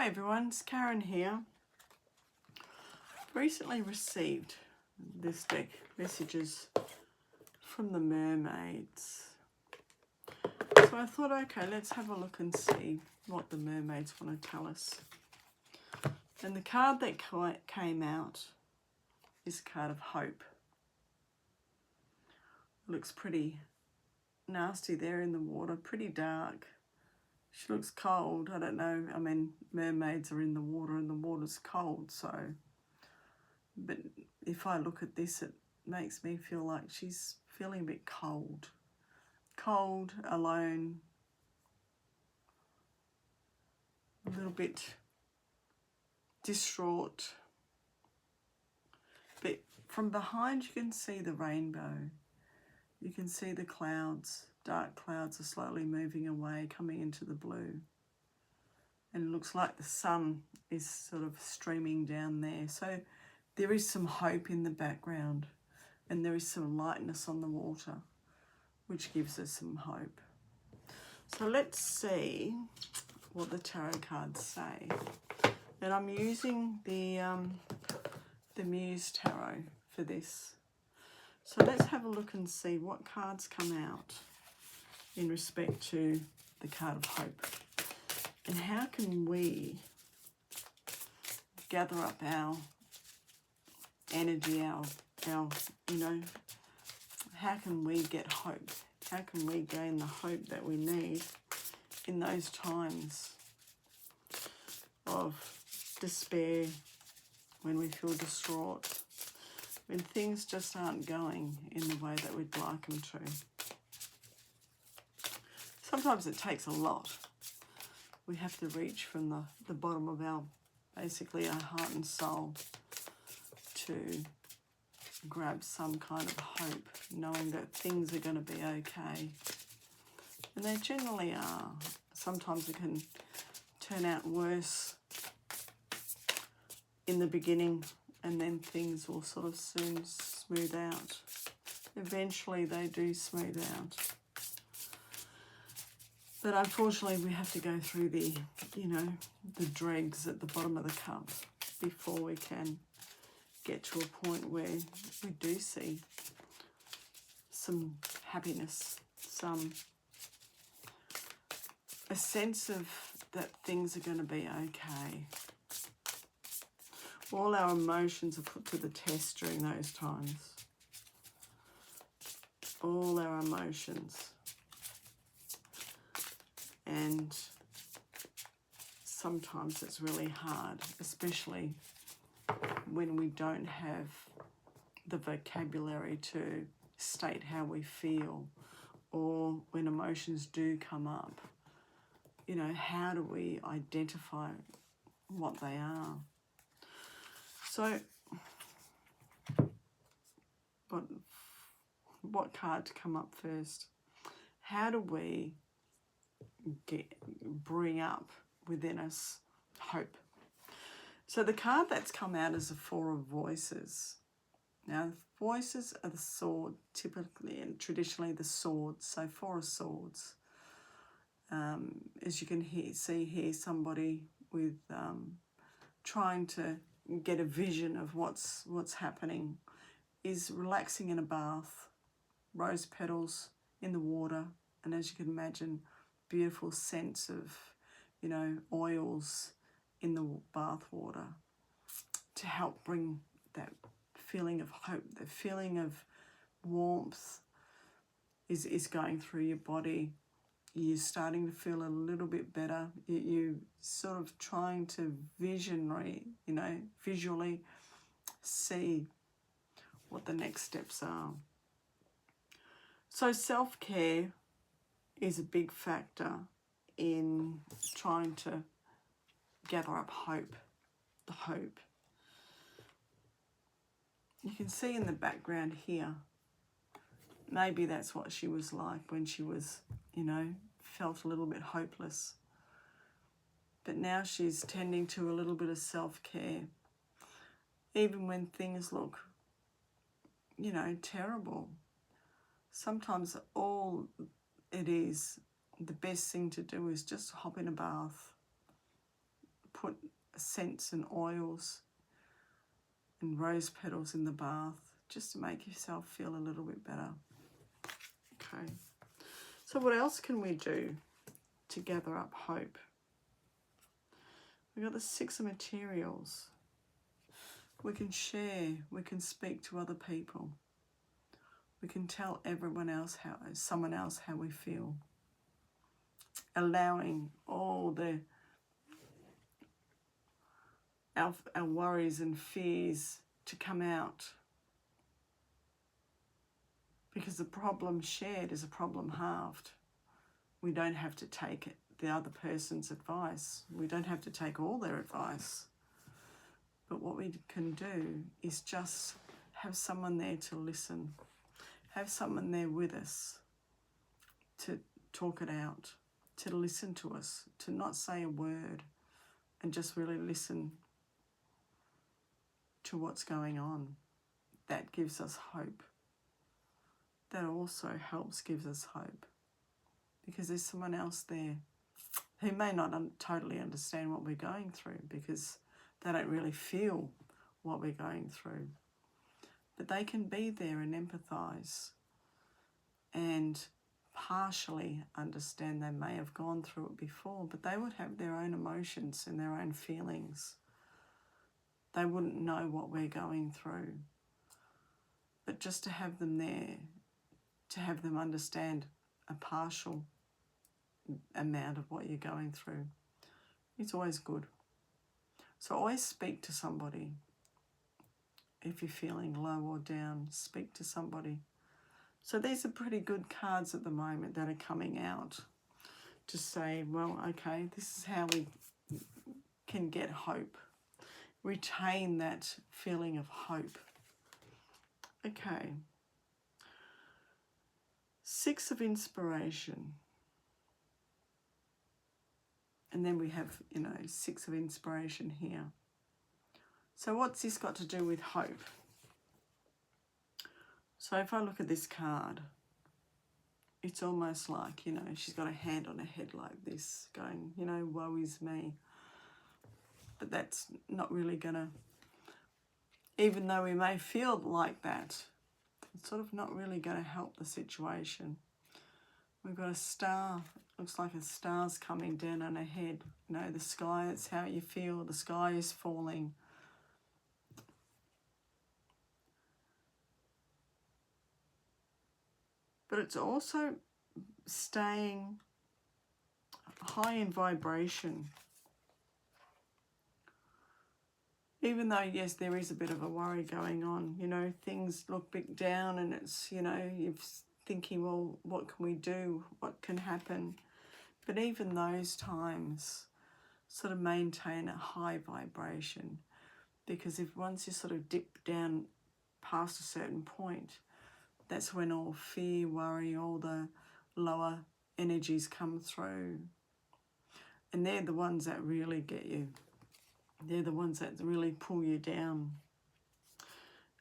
Hi everyone, it's Karen here. Recently received this deck, messages from the Mermaids. So I thought, okay, let's have a look and see what the Mermaids want to tell us. And the card that came out is a card of hope. Looks pretty nasty there in the water, pretty dark. She looks cold. I don't know. I mean, mermaids are in the water and the water's cold, so. But if I look at this, it makes me feel like she's feeling a bit cold. Cold, alone, a little bit distraught. But from behind you can see the rainbow. You can see the clouds. Dark clouds are slowly moving away, coming into the blue. And it looks like the sun is sort of streaming down there. So there is some hope in the background, and there is some lightness on the water, which gives us some hope. So let's see what the tarot cards say. And I'm using the Muse Tarot for this. So let's have a look and see what cards come out in respect to the card of hope. And how can we gather up our energy, our you know, how can we get hope? How can we gain the hope that we need in those times of despair, when we feel distraught, when things just aren't going in the way that we'd like them to? Sometimes it takes a lot. We have to reach from the bottom of our, basically our heart and soul, to grab some kind of hope, knowing that things are going to be okay. And they generally are. Sometimes it can turn out worse in the beginning, and then things will sort of soon smooth out. Eventually they do smooth out. But unfortunately we have to go through the, you know, the dregs at the bottom of the cup before we can get to a point where we do see some happiness, a sense of that things are going to be okay. All our emotions are put to the test during those times. All our emotions. And sometimes it's really hard, especially when we don't have the vocabulary to state how we feel, or when emotions do come up. You know, how do we identify what they are? So, what card to come up first? How do we bring up within us hope? So the card that's come out is the Four of Voices. Now, voices are the sword, typically and traditionally the swords. So Four of Swords. As you can see here, somebody with trying to get a vision of what's happening, is relaxing in a bath, rose petals in the water, and as you can imagine, beautiful scents of, you know, oils in the bath water to help bring that feeling of hope, the feeling of warmth is going through your body. You're starting to feel a little bit better. You sort of trying to visually see what the next steps are. So self-care is a big factor in trying to gather up hope, the hope. You can see in the background here, maybe that's what she was like when she was, you know, felt a little bit hopeless. But now she's tending to a little bit of self-care. Even when things look, you know, terrible. Sometimes all it is, the best thing to do is just hop in a bath, put scents and oils and rose petals in the bath just to make yourself feel a little bit better. Okay, so what else can we do to gather up hope? We've got the 6 of materials. We can share, we can speak to other people. We can tell someone else how we feel. Allowing all our worries and fears to come out. Because the problem shared is a problem halved. We don't have to take the other person's advice. We don't have to take all their advice. But what we can do is just have someone there to listen. Have someone there with us to talk it out, to listen to us, to not say a word and just really listen to what's going on. That gives us hope. That also gives us hope, because there's someone else there who may not totally understand what we're going through, because they don't really feel what we're going through. But they can be there and empathise and partially understand. They may have gone through it before, but they would have their own emotions and their own feelings. They wouldn't know what we're going through. But just to have them there, to have them understand a partial amount of what you're going through, it's always good. So always speak to somebody. If you're feeling low or down, speak to somebody. So these are pretty good cards at the moment that are coming out to say, well, okay, this is how we can get hope. Retain that feeling of hope. Okay. 6 of inspiration. And then we have, 6 of inspiration here. So what's this got to do with hope? So if I look at this card, it's almost like, she's got a hand on her head like this, going, woe is me. But that's not really going to, even though we may feel like that, it's sort of not really going to help the situation. We've got a star. Looks like a star's coming down on her head. The sky, it's how you feel. The sky is falling. But it's also staying high in vibration. Even though, yes, there is a bit of a worry going on, things look a bit down, and it's, you're thinking, well, what can we do? What can happen? But even those times, sort of maintain a high vibration, because if once you sort of dip down past a certain point, that's when all fear, worry, all the lower energies come through. And they're the ones that really get you. They're the ones that really pull you down.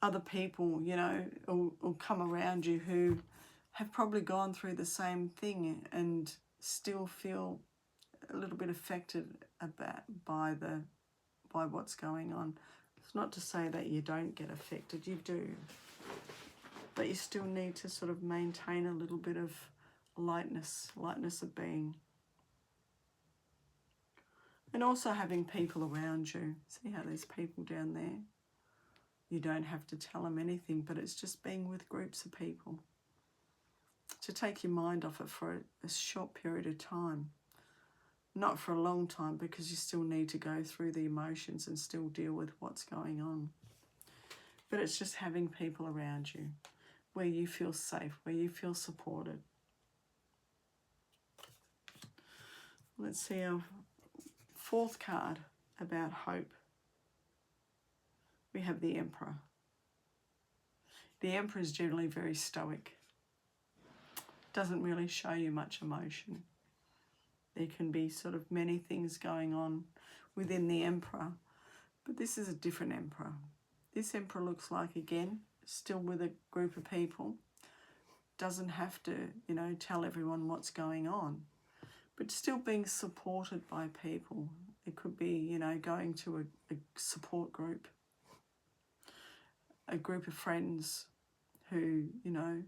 Other people, will come around you who have probably gone through the same thing and still feel a little bit affected by what's going on. It's not to say that you don't get affected, you do. But you still need to sort of maintain a little bit of lightness of being. And also having people around you. See how there's people down there? You don't have to tell them anything, but it's just being with groups of people. To take your mind off it for a short period of time. Not for a long time, because you still need to go through the emotions and still deal with what's going on. But it's just having people around you where you feel safe, where you feel supported. Let's see our 4th card about hope. We have the Emperor. The Emperor is generally very stoic. Doesn't really show you much emotion. There can be sort of many things going on within the Emperor, but this is a different Emperor. This Emperor looks like, again, still with a group of people. Doesn't have to, tell everyone what's going on, but still being supported by people It could be, you know, going to a support group, a group of friends who, you know,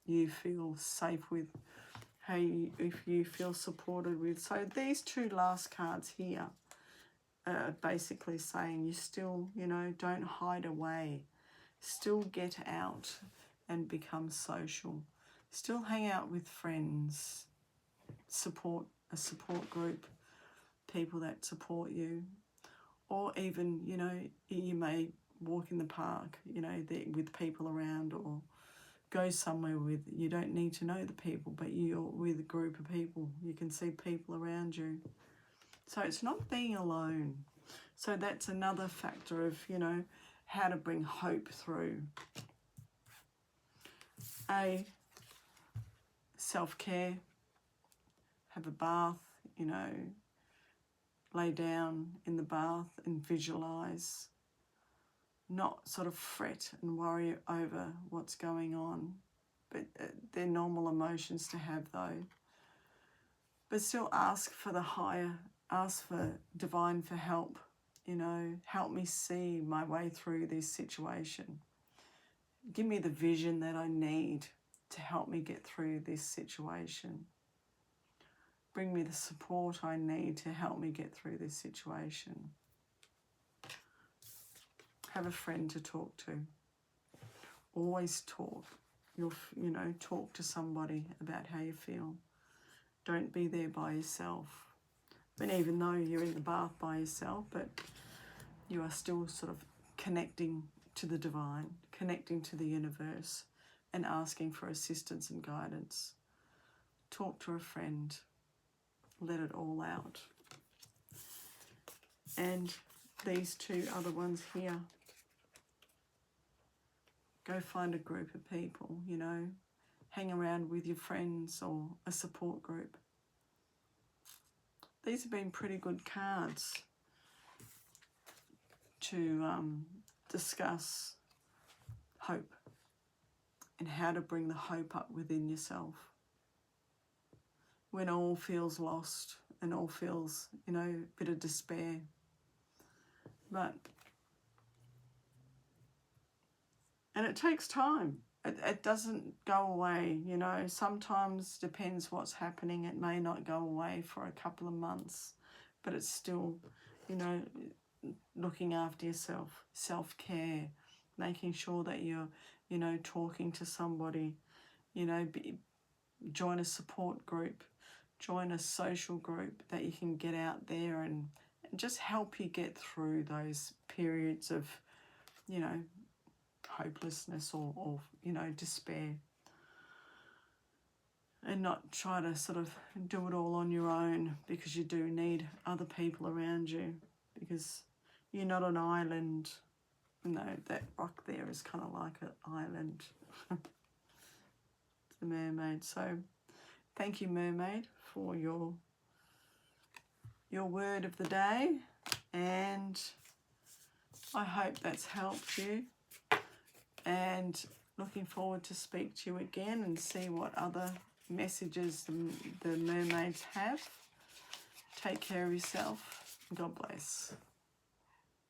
you feel safe with, if you feel supported with. So these two last cards here are basically saying you still, you know, don't hide away. Still get out and become social. Still hang out with friends. Support a support group, people that support you. Or even, you know, you may walk in the park, you know, with people around, or go somewhere with, you don't need to know the people, but you're with a group of people. You can see people around you. So it's not being alone. So that's another factor of, you know, how to bring hope through. Self-care. Have a bath, you know, lay down in the bath and visualise. Not sort of fret and worry over what's going on, but they're normal emotions to have though. But still ask for the higher, ask for divine for help, you know, help me see my way through this situation. Give me the vision that I need to help me get through this situation. Bring me the support I need to help me get through this situation. Have a friend to talk to. Always talk. You know, talk to somebody about how you feel. Don't be there by yourself. And even though you're in the bath by yourself, but you are still sort of connecting to the divine, connecting to the universe, and asking for assistance and guidance. Talk to a friend. Let it all out. And these two other ones here. Go find a group of people, you know. Hang around with your friends or a support group. These have been pretty good cards to discuss hope and how to bring the hope up within yourself. When all feels lost and all feels, you know, a bit of despair. And it takes time. It doesn't go away, you know. Sometimes, depends what's happening, it may not go away for a couple of months, but it's still, you know, looking after yourself, self-care, making sure that you're, you know, talking to somebody, you know, join a support group, join a social group that you can get out there and just help you get through those periods of, you know, hopelessness or you know, despair, and not try to sort of do it all on your own, because you do need other people around you, because you're not an island. You know, that rock there is kind of like an island. The mermaid. So thank you, mermaid, for your word of the day, and I hope that's helped you. And looking forward to speak to you again and see what other messages the mermaids have. Take care of yourself. God bless.